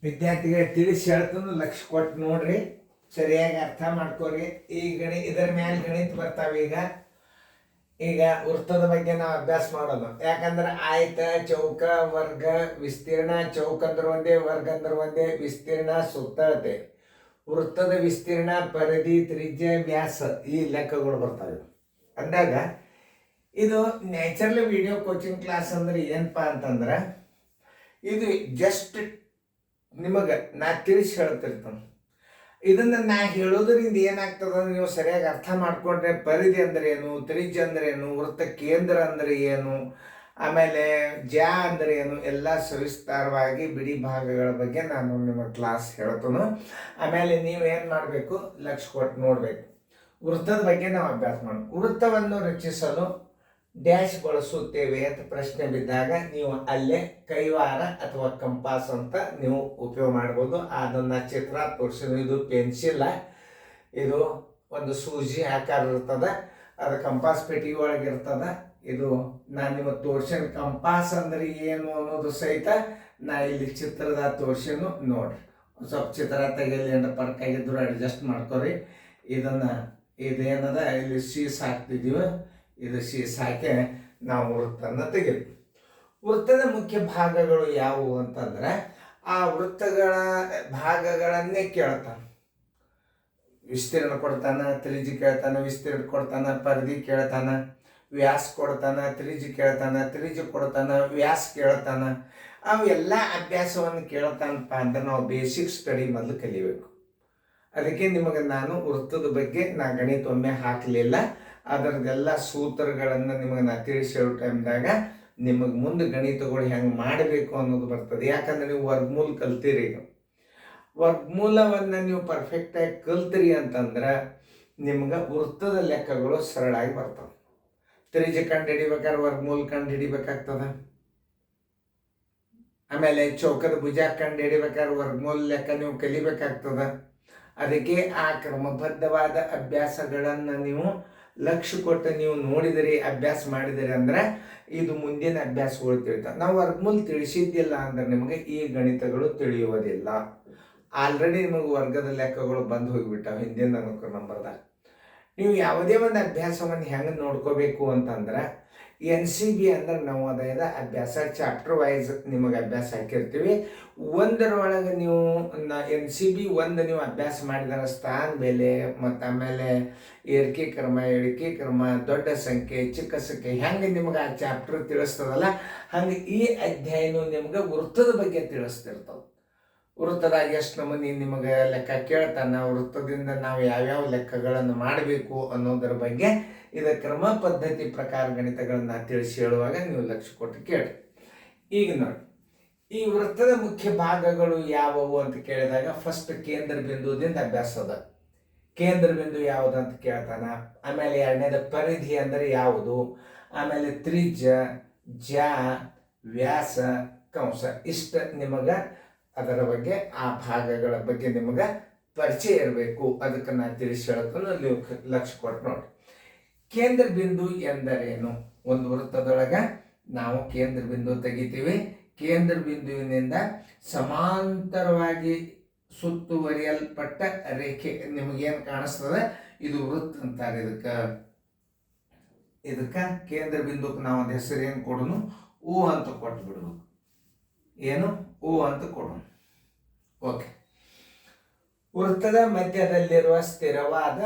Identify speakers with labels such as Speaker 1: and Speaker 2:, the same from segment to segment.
Speaker 1: ವಿದ್ಯಾರ್ಥಿಗಳಿಗೆ ತಿಳಿಸಿ ಹೇಳ್ತಾನು ಲಕ್ಷ ಕೊಟ್ಟು ನೋಡ್ರಿ, ಸರಿಯಾಗಿ ಅರ್ಥ ಮಾಡ್ಕೋರಿ. ಈ ಇದರ ಮೇಲೆ ಗಣಿತ ಬರ್ತಾವೆ. ಈಗ ವೃತ್ತದ ಬಗ್ಗೆ ನಾವು ಅಭ್ಯಾಸ ಮಾಡೋದು. ಯಾಕಂದ್ರೆ ಆಯತ, ಚೌಕ, ವರ್ಗ, ವಿಸ್ತೀರ್ಣ. ಚೌಕ ಅಂದ್ರೆ ಒಂದೇ, ವರ್ಗ ಅಂದ್ರೆ ಒಂದೇ, ವಿಸ್ತೀರ್ಣ ಸುತ್ತಳತೆ. ವೃತ್ತದ ವಿಸ್ತೀರ್ಣ, ಪರಿಧಿ, ತ್ರಿಜ್ಯ, ವ್ಯಾಸ, ಈ ಲೆಕ್ಕಗಳು ಬರ್ತವೆ. ಅಂದಾಗ ಇದು ನ್ಯಾಚುರಲ್ ವಿಡಿಯೋ ಕೋಚಿಂಗ್ ಕ್ಲಾಸ್ ಅಂದ್ರೆ ಏನಪ್ಪಾ ಅಂತಂದ್ರೆ, ಇದು ಜಸ್ಟ್ ನಿಮಗೆ ನಾ ತಿಳಿಸಿ ಹೇಳ್ತಿರ್ತಾನೆ. ಇದನ್ನು ನಾ ಹೇಳೋದ್ರಿಂದ ಏನಾಗ್ತದೆ ಅಂದ್ರೆ, ನೀವು ಸರಿಯಾಗಿ ಅರ್ಥ ಮಾಡ್ಕೊಂಡ್ರೆ ಪರಿಧಿ ಅಂದ್ರೆ ಏನು, ತ್ರಿಜ್ಯ ಅಂದ್ರೆ ಏನು, ವೃತ್ತ ಕೇಂದ್ರ ಅಂದ್ರೆ ಏನು, ಆಮೇಲೆ ಜ್ಯಾ ಅಂದ್ರೆ ಏನು, ಎಲ್ಲ ಸವಿಸ್ತಾರವಾಗಿ ಬಿಡಿ ಭಾಗಗಳ ಬಗ್ಗೆ ನಾನು ನಿಮ್ಮ ಕ್ಲಾಸ್ ಹೇಳ್ತೇನೆ. ಆಮೇಲೆ ನೀವೇನು ಮಾಡಬೇಕು, ಲಕ್ಷ ಕೊಟ್ಟು ನೋಡಬೇಕು. ವೃತ್ತದ ಬಗ್ಗೆ ನಾವು ಅಭ್ಯಾಸ ಮಾಡೋಣ. ವೃತ್ತವನ್ನು ರಚಿಸಲು ಡ್ಯಾಶ್ ಬಳಸುತ್ತೇವೆ ಅಂತ ಪ್ರಶ್ನೆ ಬಿದ್ದಾಗ ನೀವು ಅಲ್ಲೇ ಕೈವಾರ ಅಥವಾ ಕಂಪಾಸ್ ಅಂತ ನೀವು ಉಪಯೋಗ ಮಾಡ್ಬೋದು. ಅದನ್ನು ಚಿತ್ರ ತೋರಿಸಿದ್ರು. ಇದು ಪೆನ್ಸಿಲ್, ಇದು ಒಂದು ಸೂಜಿ ಆಕಾರ ಇರ್ತದೆ, ಅದು ಕಂಪಾಸ್ ಪೆಟ್ಟಿಗೆ ಒಳಗೆ ಇರ್ತದೆ. ಇದು ನಾನು ನಿಮಗೆ ತೋರ್ಸಿನ ಕಂಪಾಸ್ ಅಂದ್ರೆ ಏನು ಅನ್ನೋದು ಸಹಿತ ನಾ ಇಲ್ಲಿ ಚಿತ್ರದ ತೋರ್ಸಿನು ನೋಡ್ರಿ. ಸ್ವಲ್ಪ ಚಿತ್ರ ತೆಗೆಯಲಿ ಅಂದ್ರೆ ಪರ್ಕ್ ಆಗಿದ್ರು ಅಡ್ಜಸ್ಟ್ ಮಾಡ್ಕೊರಿ. ಇದೇನದ ಇಲ್ಲಿ ಶೀಸ್ ಹಾಕ್ತಿದ್ದೀವಿ, ಇದು ಶೀಸ್ ಹಾಕಿ ನಾವು ವೃತ್ತವನ್ನು ತೆಗಿತೀವಿ. ವೃತ್ತದ ಮುಖ್ಯ ಭಾಗಗಳು ಯಾವುವು ಅಂತಂದ್ರೆ, ಆ ವೃತ್ತಗಳ ಭಾಗಗಳನ್ನೇ ಕೇಳ್ತಾನೆ. ವಿಸ್ತೀರ್ಣ ಕೊಡ್ತಾನೆ, ತ್ರಿಜ್ಯ ಕೇಳ್ತಾನೆ, ವಿಸ್ತೀರ್ಣ ಕೊಡ್ತಾನೆ, ಪರಿಧಿ ಕೇಳ್ತಾನೆ, ವ್ಯಾಸ ಕೊಡ್ತಾನೆ, ತ್ರಿಜ್ಯ ಕೇಳ್ತಾನೆ, ತ್ರಿಜ್ಯ ಕೊಡ್ತಾನೆ, ವ್ಯಾಸ ಕೇಳ್ತಾನೆ. ಅವೆಲ್ಲ ಅಭ್ಯಾಸವನ್ನು ಕೇಳ್ತಾನಪ್ಪ ಅಂದ್ರೆ ನಾವು ಬೇಸಿಕ್ ಸ್ಟಡಿ ಮೊದಲು ಕಲಿಬೇಕು. ಅದಕ್ಕೆ ನಿಮಗೆ ನಾನು ವೃತ್ತದ ಬಗ್ಗೆ ಗಣಿತ ಒಮ್ಮೆ ಹಾಕಲಿಲ್ಲ. ಅದರದ್ದೆಲ್ಲ ಸೂತ್ರಗಳನ್ನು ನಿಮಗೆ ನಾ ತಿಳಿಸಿ ಹೇಳೋ ಟೈಮ್ದಾಗ ನಿಮಗೆ ಮುಂದೆ ಗಣಿತಗಳು ಹೆಂಗೆ ಮಾಡಬೇಕು ಅನ್ನೋದು ಬರ್ತದೆ. ಯಾಕಂದ್ರೆ ನೀವು ವರ್ಗಮೂಲ ಕಲ್ತೀರಿ. ಈಗ ವರ್ಗಮೂಲವನ್ನು ನೀವು ಪರ್ಫೆಕ್ಟಾಗಿ ಕಲ್ತಿರಿ ಅಂತಂದ್ರೆ ನಿಮ್ಗೆ ವೃತ್ತದ ಲೆಕ್ಕಗಳು ಸರಳಾಗಿ ಬರ್ತವೆ. ತ್ರಿಜ್ಯ ಕಂಡು ಹಿಡಿಬೇಕಾದ್ರೆ ವರ್ಗಮೂಲ ಕಂಡು ಹಿಡಿಬೇಕಾಗ್ತದೆ. ಆಮೇಲೆ ಚೌಕದ ಭುಜ ಕಂಡು ಹಿಡಿಬೇಕಾದ್ರೆ ವರ್ಗಮೂಲ ಲೆಕ್ಕ ನೀವು ಕಲಿಬೇಕಾಗ್ತದೆ. ಅದಕ್ಕೆ ಆ ಕ್ರಮಬದ್ಧವಾದ ಅಭ್ಯಾಸಗಳನ್ನು ನೀವು ಲಕ್ಷ್ಯ ಕೊಟ್ಟು ನೀವು ನೋಡಿದಿರಿ, ಅಭ್ಯಾಸ ಮಾಡಿದಿರಿ ಅಂದ್ರೆ ಇದು ಮುಂದಿನ ಅಭ್ಯಾಸಗಳು ತಿಳಿತಾವೆ. ನಾವು ವರ್ಗಮೂಲ ತಿಳಿಸಿದ್ದಿಲ್ಲ ಅಂದ್ರೆ ನಿಮಗೆ ಈ ಗಣಿತಗಳು ತಿಳಿಯುವುದಿಲ್ಲ. ಆಲ್ರೆಡಿ ನಿಮಗೆ ವರ್ಗದ ಲೆಕ್ಕಗಳು ಬಂದು ಹೋಗಿಬಿಟ್ಟಾವೆ ಹಿಂದಿನ ನಂಬರ್ದಾಗ. ನೀವು ಯಾವುದೇ ಒಂದು ಅಭ್ಯಾಸವನ್ನು ಹೆಂಗೆ ನೋಡ್ಕೋಬೇಕು ಅಂತಂದ್ರೆ, NCB ಅಂದ್ರೆ ನವೋದಯದ ಅಭ್ಯಾಸ ಚಾಪ್ಟರ್ ವೈಸ್ ನಿಮಗೆ ಅಭ್ಯಾಸ ಹಾಕಿರ್ತೀವಿ. ಒಂದರೊಳಗೆ ನೀವು NCB ಒಂದು ನೀವು ಅಭ್ಯಾಸ ಮಾಡಿದರೆ ಸ್ಥಾನ ಬೆಲೆ ಮತ್ತು ಆಮೇಲೆ ಏರಿಕೆ ಕ್ರಮ, ಇಳಿಕೆ ಕ್ರಮ, ದೊಡ್ಡ ಸಂಖ್ಯೆ, ಚಿಕ್ಕ ಸಂಖ್ಯೆ ಹೆಂಗೆ ನಿಮಗೆ ಆ ಚಾಪ್ಟರ್ ತಿಳಿಸ್ತದಲ್ಲ, ಹಂಗೆ ಈ ಅಧ್ಯಾಯನೂ ನಿಮ್ಗೆ ವೃತ್ತದ ಬಗ್ಗೆ ತಿಳಿಸ್ತಿರ್ತವೆ. ವೃತ್ತದಾಗ ಎಷ್ಟು ನಮೂನಿ ನಿಮಗೆ ಲೆಕ್ಕ ಕೇಳ್ತಾನೆ, ವೃತ್ತದಿಂದ ನಾವು ಯಾವ್ಯಾವ ಲೆಕ್ಕಗಳನ್ನು ಮಾಡಬೇಕು ಅನ್ನೋದರ ಬಗ್ಗೆ ಇದರ ಕ್ರಮ ಪದ್ಧತಿ ಪ್ರಕಾರ ಗಣಿತಗಳನ್ನು ತಿಳಿಸಿ ಹೇಳುವಾಗ ನೀವು ಲಕ್ಷ್ಯ ಕೊಟ್ಟು ಕೇಳಿ. ಈಗ ನೋಡಿ, ಈ ವೃತ್ತದ ಮುಖ್ಯ ಭಾಗಗಳು ಯಾವುವು ಅಂತ ಕೇಳಿದಾಗ ಫಸ್ಟ್ ಕೇಂದ್ರ ಬಿಂದುದಿಂದ ಅಭ್ಯಾಸ ಅದ. ಕೇಂದ್ರ ಬಿಂದು ಯಾವುದು ಅಂತ ಕೇಳ್ತಾನ. ಆಮೇಲೆ ಎರಡನೇದ ಪರಿಧಿ ಅಂದರೆ ಯಾವುದು, ಆಮೇಲೆ ತ್ರಿಜ್ಯ, ಜ್ಯಾ, ವ್ಯಾಸ, ಕಂಸ. ಇಷ್ಟ ನಿಮಗೆ ಅದರ ಬಗ್ಗೆ ಆ ಭಾಗಗಳ ಬಗ್ಗೆ ನಿಮಗೆ ಪರಿಚಯ ಇರಬೇಕು. ಅದಕ್ಕೆ ನಾನು ತಿಳಿಸಿ ಹೇಳ್ತಾನೆ, ನೀವು ಲಕ್ಷ್ಯ ಕೊಟ್ಟು ನೋಡಿ. ಕೇಂದ್ರ ಬಿಂದು ಎಂದರೇನು? ಒಂದು ವೃತ್ತದೊಳಗೆ ನಾವು ಕೇಂದ್ರ ಬಿಂದು ತೆಗಿತೀವಿ. ಕೇಂದ್ರ ಬಿಂದುವಿನಿಂದ ಸಮಾಂತರವಾಗಿ ಸುತ್ತುವರಿಯಲ್ಪಟ್ಟ ರೇಖೆ ನಿಮಗೇನು ಕಾಣಿಸ್ತದೆ ಇದು ವೃತ್ತ ಅಂತಾರೆ. ಇದಕ್ಕೆ ಕೇಂದ್ರ ಬಿಂದುಕ್ಕೆ ನಾವು ಒಂದು ಹೆಸರು ಏನು ಕೊಡೋನು, ಓ ಅಂತ ಕೊಟ್ಟು ಬಿಡೋದು. ಏನು ಓ ಅಂತ ಕೊಡೋಣ. ಓಕೆ. ವೃತ್ತದ ಮಧ್ಯದಲ್ಲಿರುವ ಸ್ಥಿರವಾದ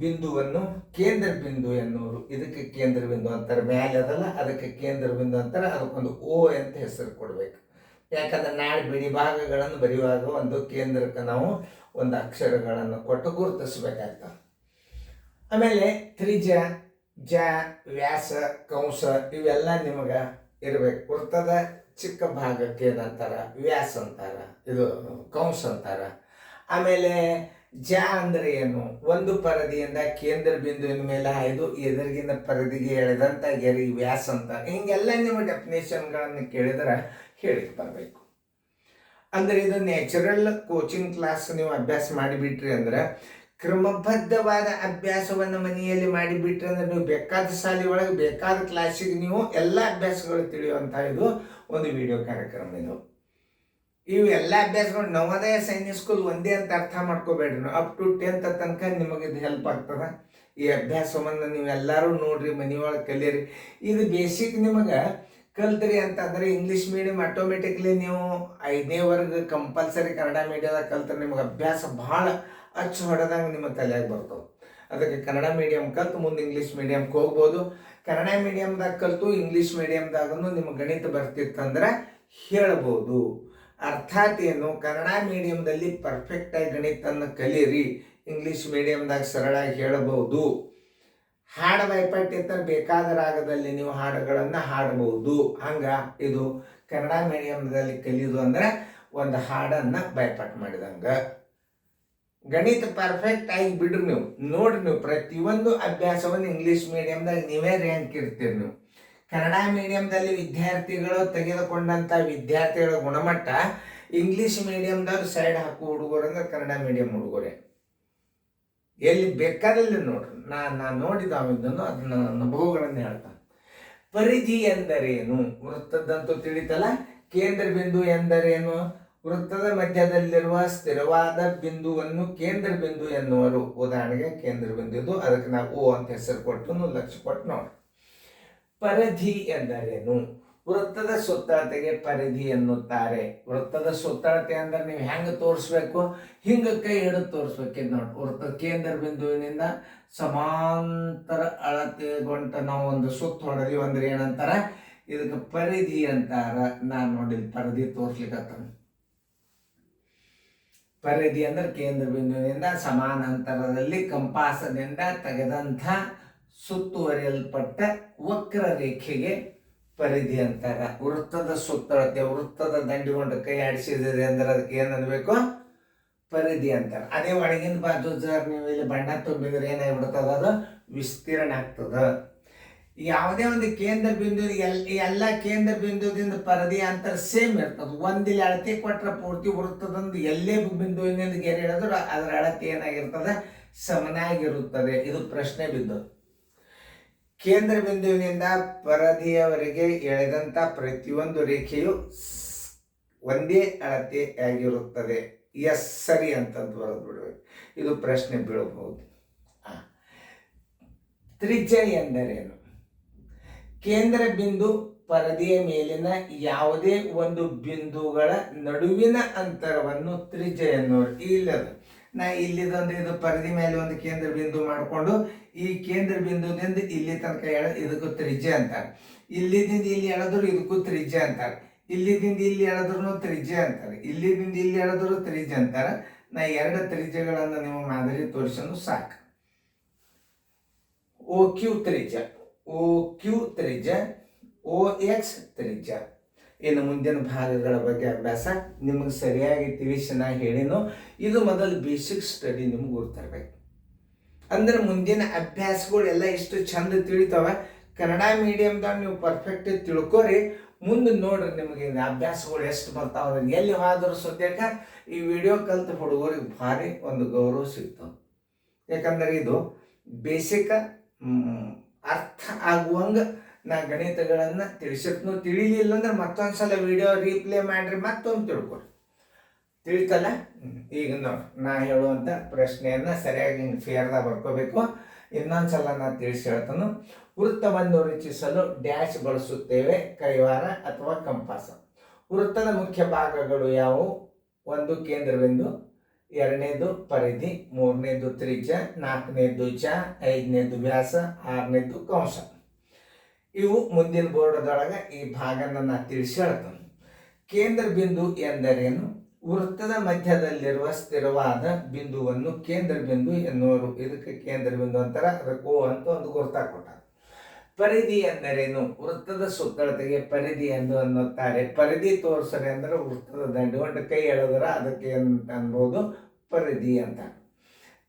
Speaker 1: ಬಿಂದುವನ್ನು ಕೇಂದ್ರ ಬಿಂದು ಎನ್ನುವರು. ಇದಕ್ಕೆ ಕೇಂದ್ರ ಬಿಂದು ಅಂತಾರೆ. ಮೇಲೆ ಅದಲ್ಲ, ಅದಕ್ಕೆ ಕೇಂದ್ರ ಬಿಂದು ಅಂತಾರೆ. ಅದಕ್ಕೊಂದು ಓ ಅಂತ ಹೆಸರು ಕೊಡಬೇಕು. ಯಾಕಂದ್ರೆ ನಾಳೆ ಬಿಡಿ ಭಾಗಗಳನ್ನು ಬರೆಯುವಾಗ ಒಂದು ಕೇಂದ್ರಕ್ಕೆ ನಾವು ಒಂದು ಅಕ್ಷರಗಳನ್ನು ಕೊಟ್ಟು ಗುರುತಿಸ್ಬೇಕಾಗ್ತದೆ. ಆಮೇಲೆ ತ್ರಿಜ್ಯ, ಜ್ಯಾ, ವ್ಯಾಸ, ಕಂಸ ಇವೆಲ್ಲ ನಿಮಗೆ ಇರಬೇಕು. ವೃತ್ತದ ಚಿಕ್ಕ ಭಾಗಕ್ಕೆ ಏನಂತಾರ, ವ್ಯಾಸ ಅಂತಾರ, ಇದು ಕಂಸ ಅಂತಾರ. ಆಮೇಲೆ ಜ್ಯಾ ಅಂದ್ರೆ ಏನು, ಒಂದು ಪರದಿಯಿಂದ ಕೇಂದ್ರ ಬಿಂದುವಿನ ಮೇಲೆ ಹಾಯ್ದು ಎದುರಿಗಿನ ಪರದಿಗೆ ಎಳೆದಂತ ಗೆರಿ ವ್ಯಾಸ ಅಂತ. ಹಿಂಗೆಲ್ಲ ನೀವು ಡೆಫಿನೇಷನ್ಗಳನ್ನು ಕೇಳಿದ್ರೆ ಹೇಳಿ ಬರಬೇಕು. ಅಂದ್ರೆ ಇದು ನ್ಯಾಚುರಲ್ ಕೋಚಿಂಗ್ ಕ್ಲಾಸ್ ನೀವು ಅಭ್ಯಾಸ ಮಾಡಿಬಿಟ್ರಿ ಅಂದ್ರೆ, ಕ್ರಮಬದ್ಧವಾದ ಅಭ್ಯಾಸವನ್ನು ಮನೆಯಲ್ಲಿ ಮಾಡಿಬಿಟ್ರಿ ಅಂದ್ರೆ ನೀವು ಬೇಕಾದ ಶಾಲೆ ಒಳಗೆ ಬೇಕಾದ ಕ್ಲಾಸಿಗೆ ನೀವು ಎಲ್ಲ ಅಭ್ಯಾಸಗಳು ತಿಳಿಯುವಂಥ ಇದು ಒಂದು ವಿಡಿಯೋ ಕಾರ್ಯಕ್ರಮ. ಇದು ಇವೆಲ್ಲ ಅಭ್ಯಾಸಗಳು ನವೋದಯ ಸೈನಿಕ್ ಸ್ಕೂಲ್ ಒಂದೇ ಅಂತ ಅರ್ಥ ಮಾಡ್ಕೋಬೇಡ್ರಿ. ಅಪ್ ಟು 10th ತನಕ ನಿಮಗೆ ಇದು ಹೆಲ್ಪ್ ಆಗ್ತದೆ. ಈ ಅಭ್ಯಾಸವನ್ನು ನೀವೆಲ್ಲರೂ ನೋಡ್ರಿ, ಮನೆಯೊಳಗೆ ಕಲೀರಿ. ಇದು ಬೇಸಿಕ್ ನಿಮಗೆ ಕಲ್ತ್ರಿ ಅಂತಂದರೆ ಇಂಗ್ಲೀಷ್ ಮೀಡಿಯಮ್ ಆಟೋಮೆಟಿಕ್ಲಿ ನೀವು 5ನೇ ವರ್ಗ ಕಂಪಲ್ಸರಿ ಕನ್ನಡ ಮೀಡಿಯಮ್ದಾಗ ಕಲ್ತ್ರೆ ನಿಮಗೆ ಅಭ್ಯಾಸ ಭಾಳ ಅಚ್ಚು ಹೊಡೆದಂಗೆ ನಿಮ್ಮ ತಲೆಯಾಗಿ ಬರ್ತವೆ. ಅದಕ್ಕೆ ಕನ್ನಡ ಮೀಡಿಯಮ್ ಕಲ್ತು ಮುಂದೆ ಇಂಗ್ಲೀಷ್ ಮೀಡಿಯಮ್ಗೆ ಹೋಗ್ಬೋದು. ಕನ್ನಡ ಮೀಡಿಯಮ್ದಾಗ ಕಲ್ತು ಇಂಗ್ಲೀಷ್ ಮೀಡಿಯಮ್ದಾಗೂ ನಿಮಗೆ ಗಣಿತ ಬರ್ತಿತ್ತಂದ್ರೆ ಹೇಳ್ಬೋದು. ಅರ್ಥಾತ್ ಏನು, ಕನ್ನಡ ಮೀಡಿಯಮ್ದಲ್ಲಿ ಪರ್ಫೆಕ್ಟಾಗಿ ಗಣಿತನ್ನು ಕಲೀರಿ, ಇಂಗ್ಲೀಷ್ ಮೀಡಿಯಮ್ದಾಗ ಸರಳಾಗಿ ಹೇಳಬಹುದು. ಹಾಡು ಭಯಪಟ್ಟಿರ್ತ ಬೇಕಾದ ರಾಗದಲ್ಲಿ ನೀವು ಹಾಡುಗಳನ್ನು ಹಾಡಬಹುದು. ಹಂಗೆ ಇದು ಕನ್ನಡ ಮೀಡಿಯಮ್ದಲ್ಲಿ ಕಲಿಯೋದು ಅಂದ್ರೆ ಒಂದು ಹಾಡನ್ನು ಭಯಪಟ್ಟು ಮಾಡಿದಂಗೆ. ಗಣಿತ ಪರ್ಫೆಕ್ಟ್ ಆಗಿ ಬಿಡ್ರಿ ನೀವು. ನೋಡ್ರಿ, ನೀವು ಪ್ರತಿಯೊಂದು ಅಭ್ಯಾಸವನ್ನು ಇಂಗ್ಲೀಷ್ ಮೀಡಿಯಮ್ದಾಗ ನೀವೇ ರ್ಯಾಂಕ್ ಇರ್ತೀರಿ. ನೀವು ಕನ್ನಡ ಮೀಡಿಯಮ್ದಲ್ಲಿ ವಿದ್ಯಾರ್ಥಿಗಳು ತೆಗೆದುಕೊಂಡಂಥ ವಿದ್ಯಾರ್ಥಿಗಳ ಗುಣಮಟ್ಟ ಇಂಗ್ಲೀಷ್ ಮೀಡಿಯಮ್ದಾಗ ಸೈಡ್ ಹಾಕೋ ಹುಡುಗರು ಅಂದ್ರೆ ಕನ್ನಡ ಮೀಡಿಯಂ ಹುಡುಗರೇ. ಎಲ್ಲಿ ಬೇಕಾದಲ್ಲಿ ನೋಡ್ರಿ, ನಾನು ನೋಡಿದ ಇದನ್ನು ಅದನ್ನ ಅನುಭವಗಳನ್ನು ಹೇಳ್ತಾನೆ. ಪರಿಧಿ ಎಂದರೇನು? ವೃತ್ತದಂತೂ ತಿಳಿತಲ್ಲ. ಕೇಂದ್ರ ಬಿಂದು ಎಂದರೇನು? ವೃತ್ತದ ಮಧ್ಯದಲ್ಲಿರುವ ಸ್ಥಿರವಾದ ಬಿಂದುವನ್ನು ಕೇಂದ್ರ ಬಿಂದು ಎನ್ನುವರು. ಉದಾಹರಣೆಗೆ ಕೇಂದ್ರ ಬಿಂದು ಇದು, ಅದಕ್ಕೆ ನಾವು ಓ ಅಂತ ಹೆಸರು ಕೊಟ್ಟು ಲಕ್ಷ್ಯ ಕೊಟ್ಟು ನೋಡ್ರಿ. ಪರಿಧಿ ಎಂದರೇನು? ವೃತ್ತದ ಸುತ್ತಳತೆಗೆ ಪರಿಧಿ ಎನ್ನುತ್ತಾರೆ. ವೃತ್ತದ ಸುತ್ತಳತೆ ಅಂದ್ರೆ ನೀವು ಹೆಂಗೆ ತೋರಿಸ್ಬೇಕು? ಹಿಂಗೆ ಕೈ ಹಿಡಿದು ತೋರಿಸ್ಬೇಕಿದ್ ನೋಡಿ. ವೃತ್ತದ ಕೇಂದ್ರ ಬಿಂದುವಿನಿಂದ ಸಮಾಂತರ ಅಳತೆಗೊಂಡ ನಾವು ಒಂದು ಸುತ್ತ ಹೊಡೆದೀವಿ ಅಂದ್ರೆ ಏನಂತಾರ? ಇದಕ್ಕೆ ಪರಿಧಿ ಅಂತಾರ. ನಾನು ನೋಡಿದ ಪರಿಧಿ ತೋರಿಸ್ಲಿಕ್ಕತ್ತ. ಪರಿಧಿ ಅಂದ್ರೆ ಕೇಂದ್ರ ಬಿಂದುವಿನಿಂದ ಸಮಾನಾಂತರದಲ್ಲಿ ಕಂಪಾಸದಿಂದ ತೆಗೆದಂಥ ಸುತ್ತುವರಿಯಲ್ಪಟ್ಟ ವಕ್ರ ರೇಖೆಗೆ ಪರಿಧಿ ಅಂತಾರ. ವೃತ್ತದ ಸುತ್ತಳತೆ, ವೃತ್ತದ ದಂಡಿಗೊಂಡು ಕೈ ಆಡಿಸಿದ್ರೆ ಅಂದ್ರೆ ಅದಕ್ಕೆ ಏನು ಅನ್ಬೇಕು? ಪರಿಧಿ ಅಂತಾರೆ. ಅದೇ ಒಳಗಿನ ಬಾಜು ಜರ್ ನೀವು ಇಲ್ಲಿ ಬಣ್ಣ ತುಂಬಿದ್ರೆ ಏನಾಗ್ಬಿಡ್ತದ? ಅದು ವಿಸ್ತೀರ್ಣ ಆಗ್ತದ. ಯಾವುದೇ ಒಂದು ಕೇಂದ್ರ ಬಿಂದು ಎಲ್ಲ ಕೇಂದ್ರ ಬಿಂದುದಿಂದ ಪರಿಧಿ ಅಂತರ ಸೇಮ್ ಇರ್ತದೆ. ಒಂದಿಲ್ಲಿ ಅಳತೆ ಕೊಟ್ಟರೆ ಪೂರ್ತಿ ವೃತ್ತದಂದು ಎಲ್ಲೇ ಬಿಂದುವಿನಿಂದ ಗೆರೆ ಹೇಳಿದ್ರು ಅದರ ಅಳತೆ ಏನಾಗಿರ್ತದೆ? ಸಮನಾಗಿರುತ್ತದೆ. ಇದು ಪ್ರಶ್ನೆ ಬಿದ್ದು. ಕೇಂದ್ರ ಬಿಂದುವಿನಿಂದ ಪರಿಧಿಯವರೆಗೆ ಎಳೆದಂಥ ಪ್ರತಿಯೊಂದು ರೇಖೆಯು ಒಂದೇ ಅಳತೆ ಆಗಿರುತ್ತದೆ. ಎಸ್, ಸರಿ ಅಂತಂದು ಬರೆದು ಬಿಡಬೇಕು. ಇದು ಪ್ರಶ್ನೆ ಬೀಳಬಹುದು. ತ್ರಿಜ್ಯ ಎಂದರೇನು? ಕೇಂದ್ರ ಬಿಂದು ಪರದೆಯ ಮೇಲಿನ ಯಾವುದೇ ಒಂದು ಬಿಂದುಗಳ ನಡುವಿನ ಅಂತರವನ್ನು ತ್ರಿಜ್ಯ ಎನ್ನುವರು. ಇಲ್ಲದು ನಾ ಇಲ್ಲಿದೊಂದು ಇದು ಪರದೆ ಮೇಲೆ ಒಂದು ಕೇಂದ್ರ ಬಿಂದು ಮಾಡಿಕೊಂಡು ಈ ಕೇಂದ್ರ ಬಿಂದುದಿಂದ ಇಲ್ಲಿ ತನಕ ಇದಕ್ಕೂ ತ್ರಿಜ್ಯ ಅಂತಾರೆ. ಇಲ್ಲಿದಿಂದ ಇಲ್ಲಿ ಎಳೆದ್ರು ಇದಕ್ಕೂ ತ್ರಿಜ್ಯ ಅಂತಾರೆ. ಇಲ್ಲಿದಿಂದ ಇಲ್ಲಿ ಎಳೆದ್ರು ತ್ರಿಜ್ಯ ಅಂತಾರೆ. ಇಲ್ಲಿದಿಂದ ಇಲ್ಲಿ ಎಳೆದ್ರು ತ್ರಿಜ್ಯ ಅಂತಾರೆ. ನಾ ಎರಡು ತ್ರಿಜ್ಯಗಳನ್ನು ನಿಮ್ಮ ಮಾದರಿ ತೋರಿಸಲು ಸಾಕು. ಓ ಕ್ಯೂ ತ್ರಿಜ್ಯ, ಓ ಕ್ಯೂ ತ್ರಿಜ್ಯ, ಓ ಎಕ್ಸ್ ತ್ರಿಜ್ಯ. ಇನ್ನು ಮುಂದಿನ ಭಾಗಗಳ ಬಗ್ಗೆ ಅಭ್ಯಾಸ ನಿಮಗೆ ಸರಿಯಾಗಿ ತಿಳಿಸಿ ನಾ ಹೇಳಿನು. ಇದು ಮೊದಲು ಬೇಸಿಕ್ ಸ್ಟಡಿ ನಿಮ್ಗೆ ಗೊತ್ತಿರ್ಬೇಕು. ಅಂದ್ರೆ ಮುಂದಿನ ಅಭ್ಯಾಸಗಳು ಎಲ್ಲ ಇಷ್ಟು ಚಂದ ತಿಳಿತಾವ. ಕನ್ನಡ ಮೀಡಿಯಮ್ದಾಗ ನೀವು ಪರ್ಫೆಕ್ಟ್ ತಿಳ್ಕೊರಿ. ಮುಂದೆ ನೋಡ್ರಿ ನಿಮಗೆ ಅಭ್ಯಾಸಗಳು ಎಷ್ಟು ಬರ್ತಾವ. ಎಲ್ಲಿ ಹೋದ್ರೂ ಸದ್ಯಕ್ಕೆ ಈ ವಿಡಿಯೋ ಕಲ್ತ ಹುಡುಗರಿಗೆ ಭಾರಿ ಒಂದು ಗೌರವ ಸಿಗ್ತದೆ. ಯಾಕಂದ್ರೆ ಇದು ಬೇಸಿಕ್ ಅರ್ಥ ಆಗುವಂಗೆ ನಾ ಗಣಿತಗಳನ್ನು ತಿಳಿಸಿರ್ತೀನಿ. ತಿಳಿಲಿಲ್ಲ ಅಂದ್ರೆ ಮತ್ತೊಂದ್ಸಲ ವಿಡಿಯೋ ರೀಪ್ಲೇ ಮಾಡ್ರಿ, ಮತ್ತೊಂದು ತಿಳ್ಕೊರಿ. ತಿಳಿತಲ್ಲ? ಈಗ ನೋಡಿ, ನಾ ಹೇಳುವಂಥ ಪ್ರಶ್ನೆಯನ್ನು ಸರಿಯಾಗಿ ಫೇರ್ದಾಗ ಬರ್ಕೋಬೇಕು. ಇನ್ನೊಂದ್ಸಲ ನಾ ತಿಳಿಸಿ ಹೇಳ್ತಾನು. ವೃತ್ತವನ್ನು ರಚಿಸಲು ಡ್ಯಾಶ್ ಬಳಸುತ್ತೇವೆ, ಕೈವಾರ ಅಥವಾ ಕಂಪಾಸ. ವೃತ್ತದ ಮುಖ್ಯ ಭಾಗಗಳು ಯಾವುವು? ಒಂದು ಕೇಂದ್ರ ಬಿಂದು, ಎರಡನೇದು ಪರಿಧಿ, ಮೂರನೇದು ತ್ರಿಜ್ಯ, ನಾಲ್ಕನೇದು ಚ, ಐದನೇದು ವ್ಯಾಸ, ಆರನೇದು ಕಂಸ. ಇವು ಮುಂದಿನ ಬೋರ್ಡ್ದೊಳಗೆ ಈ ಭಾಗನ ನಾ ತಿಳಿಸಿ ಹೇಳ್ತಾನೆ. ಕೇಂದ್ರ ಬಿಂದು ಎಂದರೇನು? ವೃತ್ತದ ಮಧ್ಯದಲ್ಲಿರುವ ಸ್ಥಿರವಾದ ಬಿಂದುವನ್ನು ಕೇಂದ್ರ ಬಿಂದು ಎನ್ನುವರು. ಇದಕ್ಕೆ ಕೇಂದ್ರ ಬಿಂದು ಅಂತಾರೆ. ಅದಕ್ಕೆ ಓ ಅಂತ ಒಂದು ಗುರ್ತಾಕೊಟ್ಟ. ಪರಿಧಿ ಎಂದರೇನು? ವೃತ್ತದ ಸುತ್ತಳತೆಗೆ ಪರಿಧಿ ಎಂದು ಅನ್ನುತ್ತಾರೆ. ಪರಿಧಿ ತೋರಿಸರೆ ಅಂದ್ರೆ ವೃತ್ತದ ದಂಡಿಗೊಂಡು ಕೈ ಎಳೆದ್ರೆ ಅದಕ್ಕೆ ಅನ್ಬೋದು ಪರಿಧಿ ಅಂತ.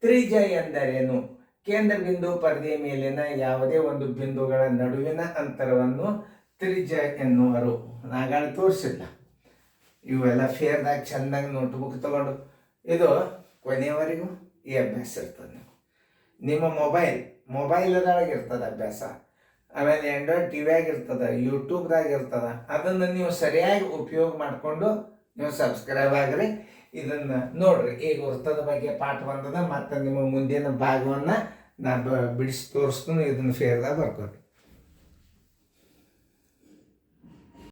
Speaker 1: ತ್ರಿಜ್ಯ ಎಂದರೇನು? ಕೇಂದ್ರ ಬಿಂದು ಪರದೆಯ ಮೇಲಿನ ಯಾವುದೇ ಒಂದು ಬಿಂದುಗಳ ನಡುವಿನ ಅಂತರವನ್ನು ತ್ರಿಜ್ಯ ಎನ್ನುವರು. ನಾಗಾಳಿ ತೋರಿಸಿಲ್ಲ. ಇವೆಲ್ಲ ಫೇರ್ದಾಗ ಚೆಂದಾಗಿ ನೋಟ್ಬುಕ್ ತಗೊಂಡು ಇದು ಕೊನೆಯವರೆಗೂ ಈ ಅಭ್ಯಾಸ ಇರ್ತದೆ. ನಿಮ್ಮ ಮೊಬೈಲ್ದೊಳಗೆ ಇರ್ತದೆ ಅಭ್ಯಾಸ. ಆಮೇಲೆ ಆ್ಯಂಡ್ರಾಯ್ಡ್ ಟಿವಿಯಾಗ ಇರ್ತದೆ, ಯೂಟ್ಯೂಬ್ದಾಗ ಇರ್ತದೆ. ಅದನ್ನು ನೀವು ಸರಿಯಾಗಿ ಉಪಯೋಗ ಮಾಡಿಕೊಂಡು ನೀವು ಸಬ್ಸ್ಕ್ರೈಬ್ ಆಗ್ರಿ, ಇದನ್ನು ನೋಡ್ರಿ. ಈಗ ವೃತ್ತದ ಬಗ್ಗೆ ಪಾಠ ಬಂದದ, ಮತ್ತು ನಿಮ್ಮ ಮುಂದಿನ ಭಾಗವನ್ನು ನಾನು ಬಿಡಿಸಿ ತೋರಿಸ್ತೀನಿ. ಇದನ್ನು ಫೇರ್ದಾಗ ಬರ್ಕೊರಿ.